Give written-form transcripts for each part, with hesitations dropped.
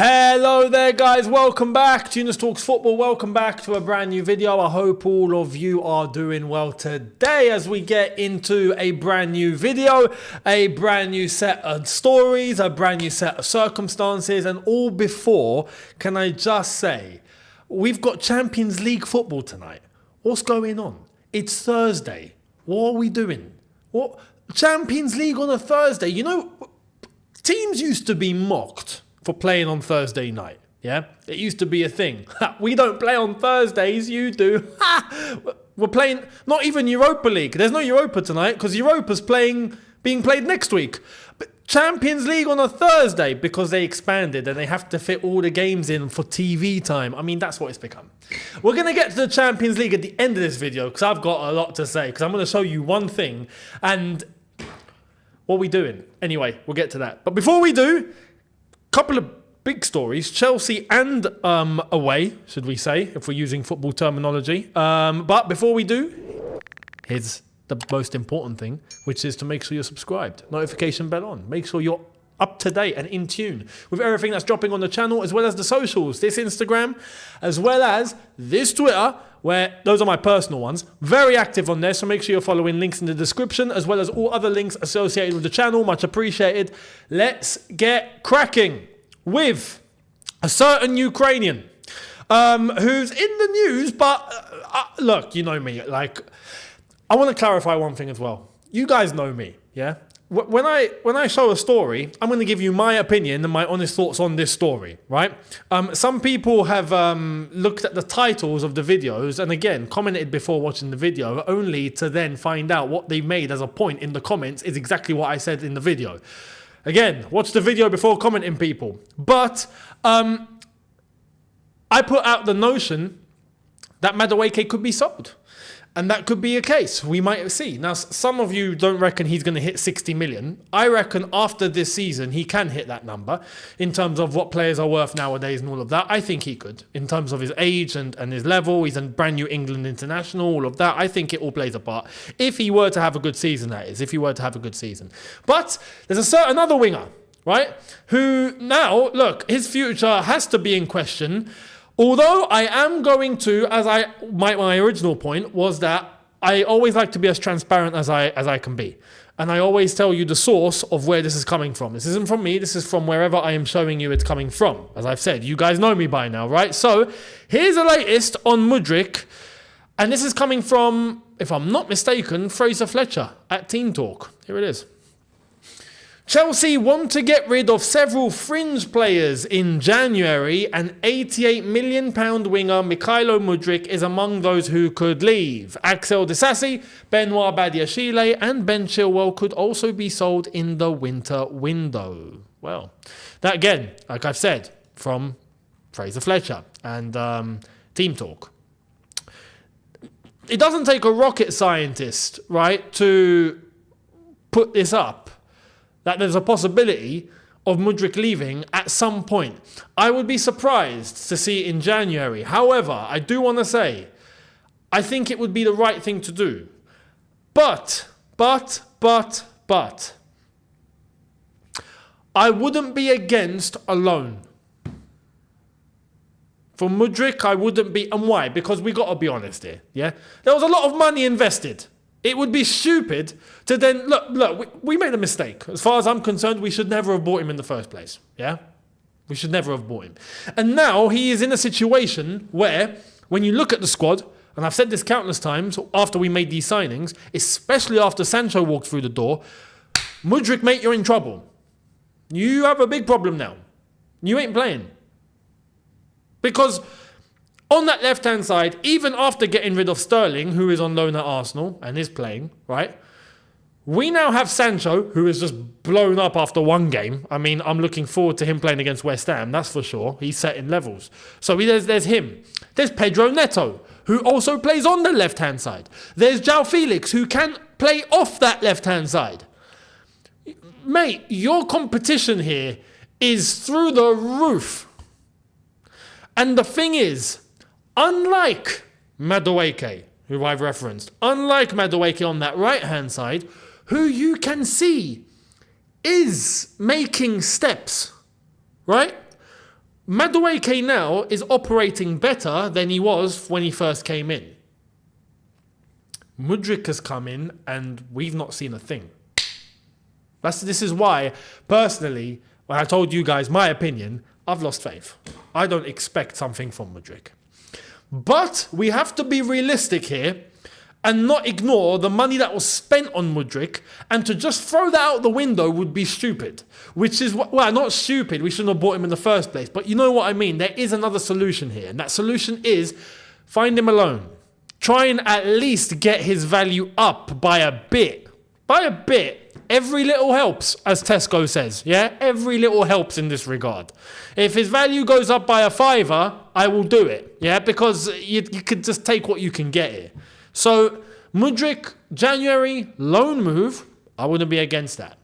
Hello there guys, welcome back to Younes Talks Football, welcome back to a brand new video. I hope all of you are doing well today as we get into a brand new video, a brand new set of stories, a brand new set of circumstances, and all before, can I just say, we've got Champions League football tonight. What's going on? It's Thursday. What are we doing? What? Champions League on a Thursday? You know, teams used to be mocked for playing on Thursday night, yeah? It used to be a thing. We don't play on Thursdays, you do. We're playing, not even Europa League. There's no Europa tonight because Europa's being played next week. But Champions League on a Thursday because they expanded and they have to fit all the games in for TV time. I mean, that's what it's become. We're going to get to the Champions League at the end of this video because I've got a lot to say because I'm going to show you one thing and what are we doing? Anyway, we'll get to that. But before we do, couple of big stories, Chelsea and away, should we say, if we're using football terminology. But before we do, here's the most important thing, which is to make sure you're subscribed. Notification bell on. Make sure you're up to date and in tune with everything that's dropping on the channel, as well as the socials, this Instagram, as well as this Twitter, where those are my personal ones. Very active on there, so make sure you're following, links in the description, as well as all other links associated with the channel. Much appreciated. Let's get cracking with a certain Ukrainian who's in the news, but look, you know me. Like, I want to clarify one thing as well. You guys know me, yeah? When I show a story, I'm going to give you my opinion and my honest thoughts on this story, right? Some people have looked at the titles of the videos and again, commented before watching the video, only to then find out what they made as a point in the comments is exactly what I said in the video. Again, watch the video before commenting, people. But I put out the notion that Mudryk could be sold. And that could be a case. We might see. Now, some of you don't reckon he's going to hit 60 million. I reckon after this season, he can hit that number in terms of what players are worth nowadays and all of that. I think he could in terms of his age and his level. He's a brand new England international, all of that. I think it all plays a part. If he were to have a good season, that is. If he were to have a good season. But there's a certain other winger, right? Who now, look, his future has to be in question. Although I am going to, my original point was that I always like to be as transparent as I can be. And I always tell you the source of where this is coming from. This isn't from me, this is from wherever I am showing you it's coming from. As I've said, you guys know me by now, right? So here's the latest on Mudryk. And this is coming from, if I'm not mistaken, Fraser Fletcher at Team Talk. Here it is. Chelsea want to get rid of several fringe players in January, and £88 million winger Mykhailo Mudryk is among those who could leave. Axel Disasi, Benoit Badiashile and Ben Chilwell could also be sold in the winter window. Well, that again, like I've said, from Fraser Fletcher and Team Talk. It doesn't take a rocket scientist, right, to put this up. That there's a possibility of Mudryk leaving at some point. I would be surprised to see it in January. However, I do want to say, I think it would be the right thing to do. But, I wouldn't be against a loan. For Mudryk, I wouldn't be, and why? Because we got to be honest here, yeah? There was a lot of money invested. It would be stupid to then, look, we made a mistake. As far as I'm concerned, we should never have bought him in the first place. Yeah? We should never have bought him. And now he is in a situation where, when you look at the squad, and I've said this countless times after we made these signings, especially after Sancho walked through the door, Mudryk, mate, you're in trouble. You have a big problem now. You ain't playing. Because on that left-hand side, even after getting rid of Sterling, who is on loan at Arsenal and is playing, right? We now have Sancho, who is just blown up after one game. I mean, I'm looking forward to him playing against West Ham, that's for sure. He's setting levels. So there's him. There's Pedro Neto, who also plays on the left-hand side. There's João Felix, who can play off that left-hand side. Mate, your competition here is through the roof. And the thing is, unlike Mudryk, who I've referenced, unlike Mudryk on that right-hand side, who you can see is making steps, right? Madueke now is operating better than he was when he first came in. Mudryk has come in and we've not seen a thing. This is why, personally, when I told you guys my opinion, I've lost faith. I don't expect something from Mudryk. But we have to be realistic here and not ignore the money that was spent on Mudryk, and to just throw that out the window would be stupid. Which is, well, not stupid, we shouldn't have bought him in the first place, but you know what I mean. There is another solution here, and that solution is find him alone. Try and at least get his value up by a bit. By a bit. Every little helps, as Tesco says. Yeah, every little helps in this regard. If his value goes up by a fiver, I will do it. Yeah, because you could just take what you can get here. So, Mudryk, January, loan move, I wouldn't be against that.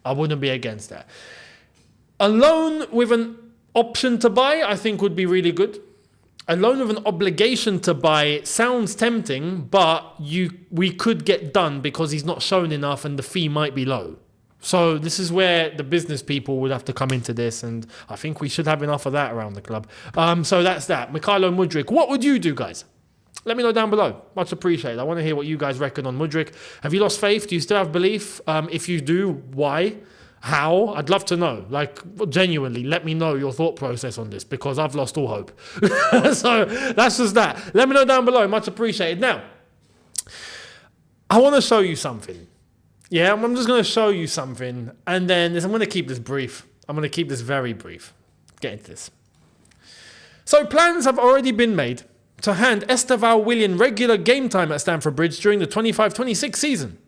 I wouldn't be against that. A loan with an option to buy, I think would be really good. A loan with an obligation to buy sounds tempting, but we could get done because he's not shown enough and the fee might be low. So this is where the business people would have to come into this, and I think we should have enough of that around the club. So that's that. Mykhailo Mudryk. What would you do, guys? Let me know down below. Much appreciated. I want to hear what you guys reckon on Mudryk. Have you lost faith? Do you still have belief? If you do, why? How? I'd love to know. Like, genuinely, let me know your thought process on this, because I've lost all hope. So that's just that. Let me know down below. Much appreciated. Now, I want to show you something. Yeah, I'm just going to show you something. And then I'm going to keep this brief. I'm going to keep this very brief. Get into this. So plans have already been made to hand Estevao Willian regular game time at Stamford Bridge during the 25-26 season.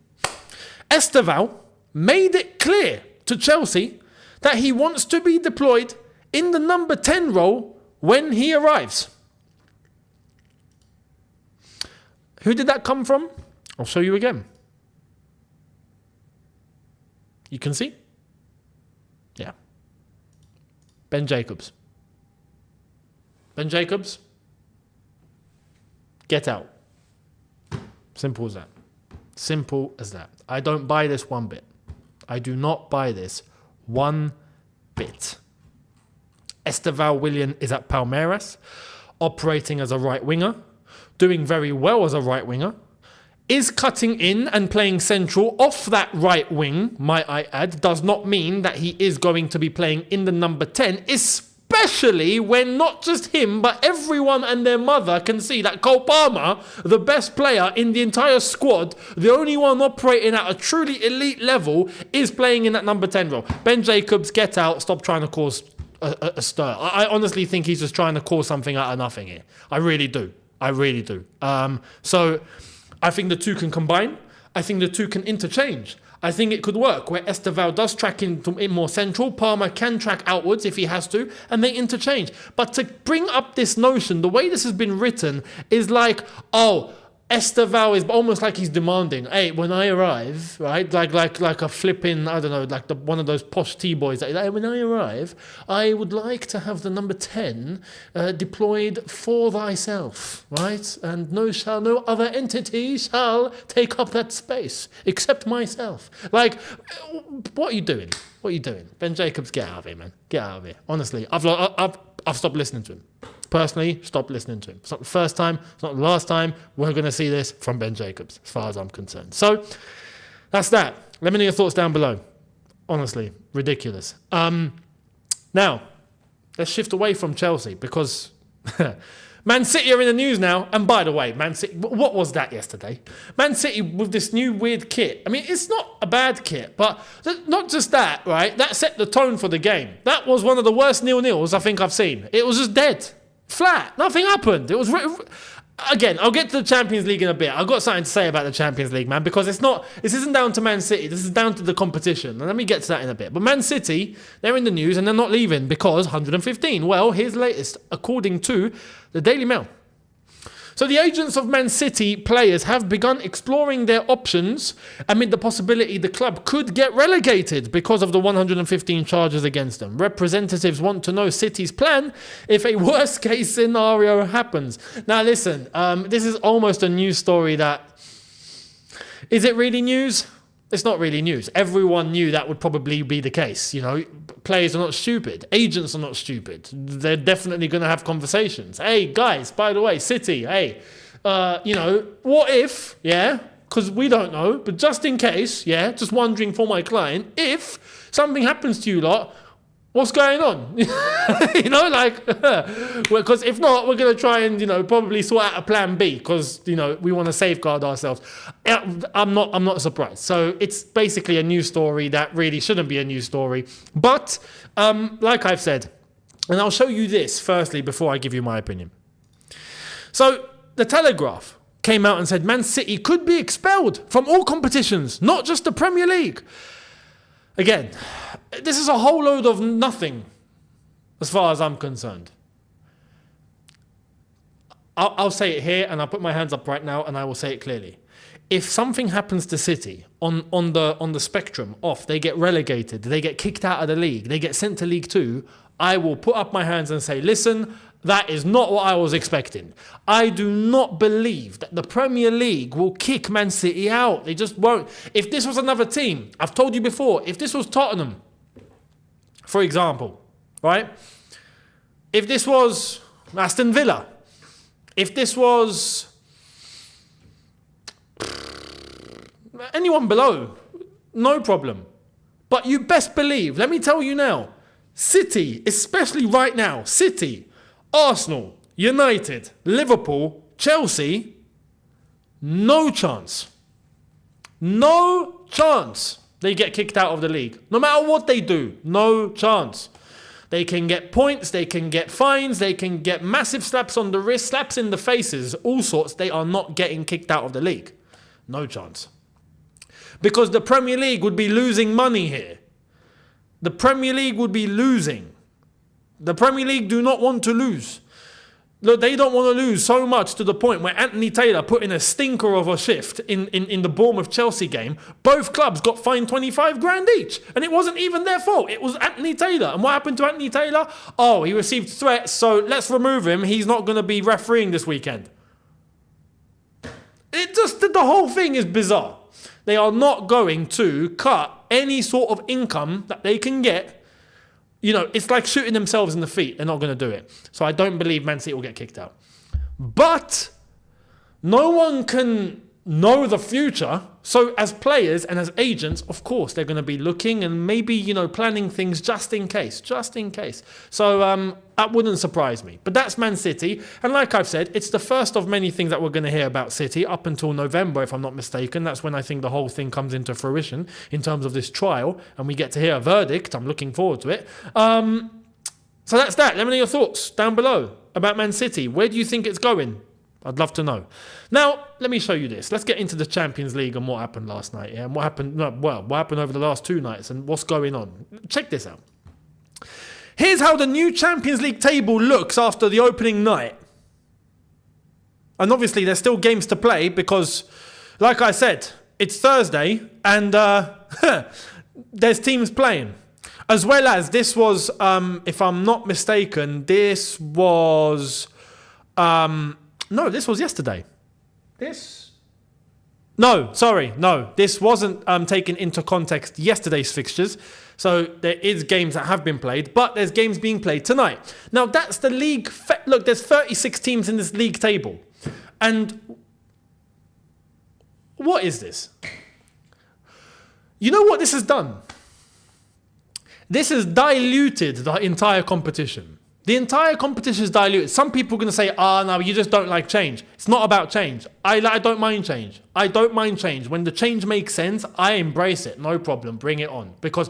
Estevao made it clear to Chelsea that he wants to be deployed in the number 10 role when he arrives. Who did that come from? I'll show you again. You can see? Yeah. Ben Jacobs. Ben Jacobs, get out. Simple as that. Simple as that. I don't buy this one bit. I do not buy this one bit. Estevao Willian is at Palmeiras, operating as a right winger, doing very well as a right winger, is cutting in and playing central off that right wing, might I add, does not mean that he is going to be playing in the number 10, especially when not just him, but everyone and their mother can see that Cole Palmer, the best player in the entire squad, the only one operating at a truly elite level, is playing in that number 10 role. Ben Jacobs, get out. Stop trying to cause a stir. I honestly think he's just trying to cause something out of nothing here. I really do. I really do. So I think the two can combine. I think the two can interchange. I think it could work where Estevao does track in more central, Palmer can track outwards if he has to, and they interchange. But to bring up this notion, the way this has been written is like, oh, Estevao is almost like he's demanding, hey, when I arrive, right, like a flipping, I don't know, like one of those posh T-boys, like, when I arrive, I would like to have the number 10 deployed for thyself, right? And no other entity shall take up that space except myself. Like, what are you doing? What are you doing? Ben Jacobs, get out of here, man. Get out of here. Honestly, I've stopped listening to him. Personally, stop listening to him. It's not the first time. It's not the last time we're going to see this from Ben Jacobs, as far as I'm concerned. So, that's that. Let me know your thoughts down below. Honestly, ridiculous. Now, let's shift away from Chelsea, because Man City are in the news now. And by the way, Man City, what was that yesterday? Man City with this new weird kit. I mean, it's not a bad kit, but not just that, right? That set the tone for the game. That was one of the worst 0-0s I think I've seen. It was just dead. Flat. Nothing happened. It was... Again, I'll get to the Champions League in a bit. I've got something to say about the Champions League, man, because this isn't down to Man City. This is down to the competition. And let me get to that in a bit. But Man City, they're in the news and they're not leaving because 115. Well, here's the latest, according to the Daily Mail. So the agents of Man City players have begun exploring their options amid the possibility the club could get relegated because of the 115 charges against them. Representatives want to know City's plan if a worst case scenario happens. Now listen, this is almost a news story that... Is it really news? It's not really news. Everyone knew that would probably be the case. Players are not stupid. Agents are not stupid. They're definitely going to have conversations. Hey, guys, by the way, City, hey, what if, because we don't know, but just in case, just wondering for my client, if something happens to you lot, what's going on? Because if not, we're going to try and, probably sort out a plan B because, we want to safeguard ourselves. I'm not surprised. So it's basically a news story that really shouldn't be a news story. But like I've said, and I'll show you this firstly before I give you my opinion. So the Telegraph came out and said Man City could be expelled from all competitions, not just the Premier League. Again, this is a whole load of nothing as far as I'm concerned. I'll say it here and I'll put my hands up right now and I will say it clearly. If something happens to City on the spectrum off, they get relegated, they get kicked out of the league, they get sent to League 2, I will put up my hands and say, listen, that is not what I was expecting. I do not believe that the Premier League will kick Man City out. They just won't. If this was another team, I've told you before, if this was Tottenham, for example, right? If this was Aston Villa, if this was anyone below, no problem. But you best believe, let me tell you now, City, especially right now, City, Arsenal, United, Liverpool, Chelsea, no chance. No chance they get kicked out of the league. No matter what they do, no chance. They can get points, they can get fines, they can get massive slaps on the wrist, slaps in the faces, all sorts. They are not getting kicked out of the league. No chance. Because the Premier League would be losing money here. The Premier League would be losing. The Premier League do not want to lose. Look, they don't want to lose so much to the point where Anthony Taylor put in a stinker of a shift in the Bournemouth-Chelsea game. Both clubs got fined 25 grand each. And it wasn't even their fault. It was Anthony Taylor. And what happened to Anthony Taylor? Oh, he received threats, so let's remove him. He's not going to be refereeing this weekend. The whole thing is bizarre. They are not going to cut any sort of income that they can get. It's like shooting themselves in the feet. They're not going to do it. So I don't believe Man City will get kicked out. But no one can know the future. So as players and as agents, of course, they're going to be looking and maybe, planning things just in case. So that wouldn't surprise me. But that's Man City. And like I've said, it's the first of many things that we're going to hear about City up until November, if I'm not mistaken. That's when I think the whole thing comes into fruition in terms of this trial. And we get to hear a verdict. I'm looking forward to it. So that's that. Let me know your thoughts down below about Man City. Where do you think it's going? I'd love to know. Now, let me show you this. Let's get into the Champions League and what happened last night. And what happened over the last 2 nights and what's going on. Check this out. Here's how the new Champions League table looks after the opening night. And obviously, there's still games to play because, like I said, it's Thursday and there's teams playing. As well as this was, if I'm not mistaken, this was... No, this was yesterday. This wasn't taken into context yesterday's fixtures. So there is games that have been played, but there's games being played tonight. Now that's the league. Look, there's 36 teams in this league table. And what is this? You know what this has done? This has diluted the entire competition. The entire competition is diluted. Some people are going to say, no, you just don't like change. It's not about change. I don't mind change. I don't mind change. When the change makes sense, I embrace it. No problem. Bring it on. Because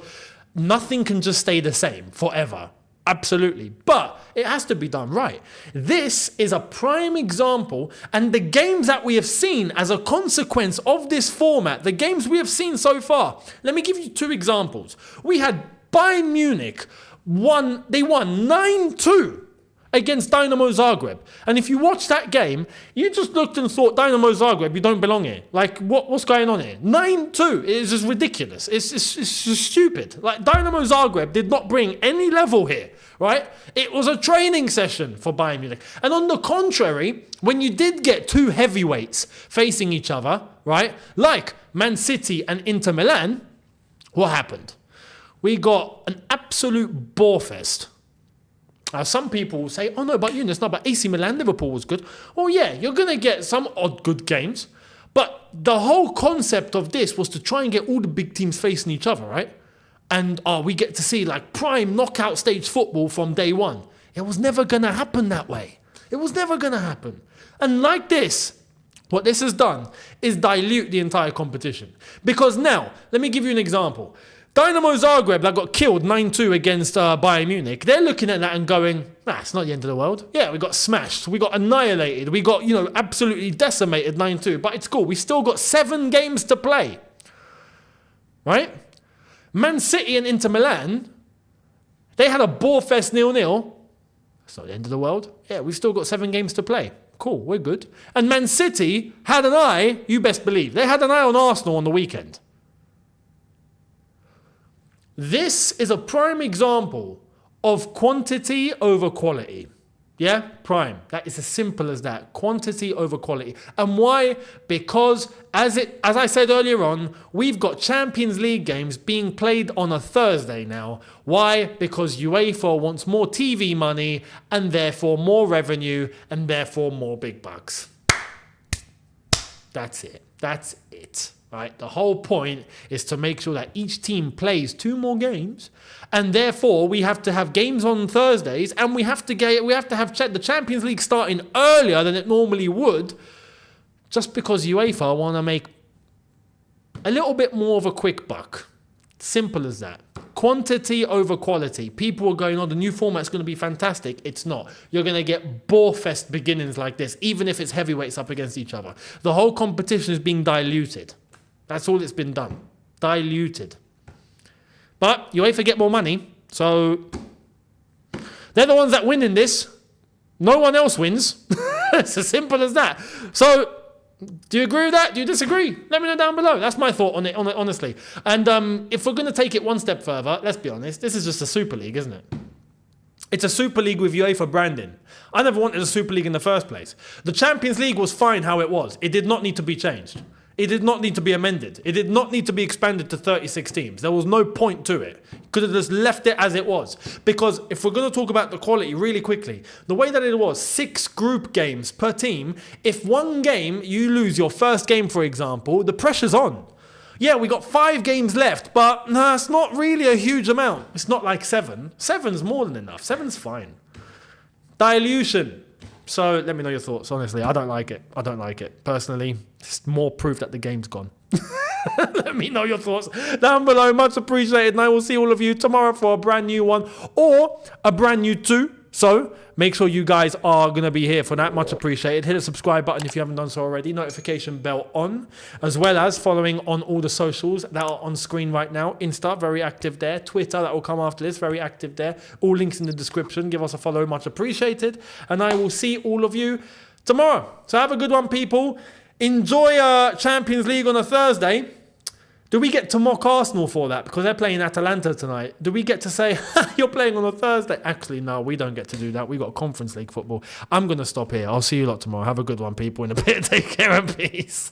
nothing can just stay the same forever. Absolutely. But it has to be done right. This is a prime example. And the games that we have seen as a consequence of this format, the games we have seen so far, let me give you 2 examples. We had Bayern Munich. They won 9-2 against Dynamo Zagreb. And if you watch that game, you just looked and thought, Dynamo Zagreb, you don't belong here. Like, what's going on here? 9-2 is just ridiculous. It's just stupid. Like, Dynamo Zagreb did not bring any level here. right? It was a training session for Bayern Munich. And on the contrary, when you did get two heavyweights facing each other, right, like Man City and Inter Milan, what happened? We got an absolute bore-fest. Some people will say, oh no, but Younes, no, but AC Milan, Liverpool was good. Oh yeah, you're going to get some odd good games. But the whole concept of this was to try and get all the big teams facing each other, right? And we get to see like prime knockout stage football from day one. It was never going to happen that way. It was never going to happen. And like this, what this has done is dilute the entire competition. Because now, let me give you an example. Dynamo Zagreb that got killed 9-2 against Bayern Munich, they're looking at that and going, nah, it's not the end of the world. Yeah, we got smashed. We got annihilated. We got, absolutely decimated 9-2. But it's cool. We still got 7 games to play. Right? Man City and Inter Milan, they had a bore-fest 0-0. It's not the end of the world. Yeah, we've still got 7 games to play. Cool, we're good. And Man City had an eye, you best believe. They had an eye on Arsenal on the weekend. This is a prime example of quantity over quality. Yeah, prime. That is as simple as that. Quantity over quality. And why? Because as I said earlier on, we've got Champions League games being played on a Thursday now. Why? Because UEFA wants more TV money and therefore more revenue and therefore more big bucks. That's it. That's it. Right? The whole point is to make sure that each team plays 2 more games, and therefore we have to have games on Thursdays, and we have to have the Champions League starting earlier than it normally would, just because UEFA want to make a little bit more of a quick buck. Simple as that. Quantity over quality. People are going, oh, the new format's going to be fantastic. It's not. You're going to get bore-fest beginnings like this, even if it's heavyweights up against each other. The whole competition is being diluted. That's all it's been done. Diluted. But UEFA get more money, so they're the ones that win in this. No one else wins. It's as simple as that. So, do you agree with that? Do you disagree? Let me know down below. That's my thought on it, honestly. And if we're going to take it one step further, let's be honest, this is just a Super League, isn't it? It's a Super League with UEFA branding. I never wanted a Super League in the first place. The Champions League was fine how it was. It did not need to be changed. It did not need to be amended. It did not need to be expanded to 36 teams. There was no point to it. Could have just left it as it was. Because if we're going to talk about the quality really quickly, the way that it was, 6 group games per team, if one game you lose your first game, for example, the pressure's on. Yeah, we got 5 games left, but nah, it's not really a huge amount. It's not like 7. 7's more than enough. 7's fine. Dilution. So let me know your thoughts. Honestly, I don't like it. I don't like it. Personally, it's more proof that the game's gone. Let me know your thoughts down below. Much appreciated. And I will see all of you tomorrow for a brand new one or a brand new 2. So make sure you guys are going to be here for that. Much appreciated. Hit the subscribe button if you haven't done so already. Notification bell on, as well as following on all the socials that are on screen right now. Insta, very active there. Twitter, that will come after this, very active there. All links in the description. Give us a follow. Much appreciated. And I will see all of you tomorrow. So have a good one, people. Enjoy Champions League on a Thursday. Do we get to mock Arsenal for that? Because they're playing Atalanta tonight. Do we get to say, you're playing on a Thursday? Actually, no, we don't get to do that. We've got Conference League football. I'm going to stop here. I'll see you lot tomorrow. Have a good one, people. In a bit. Take care and peace.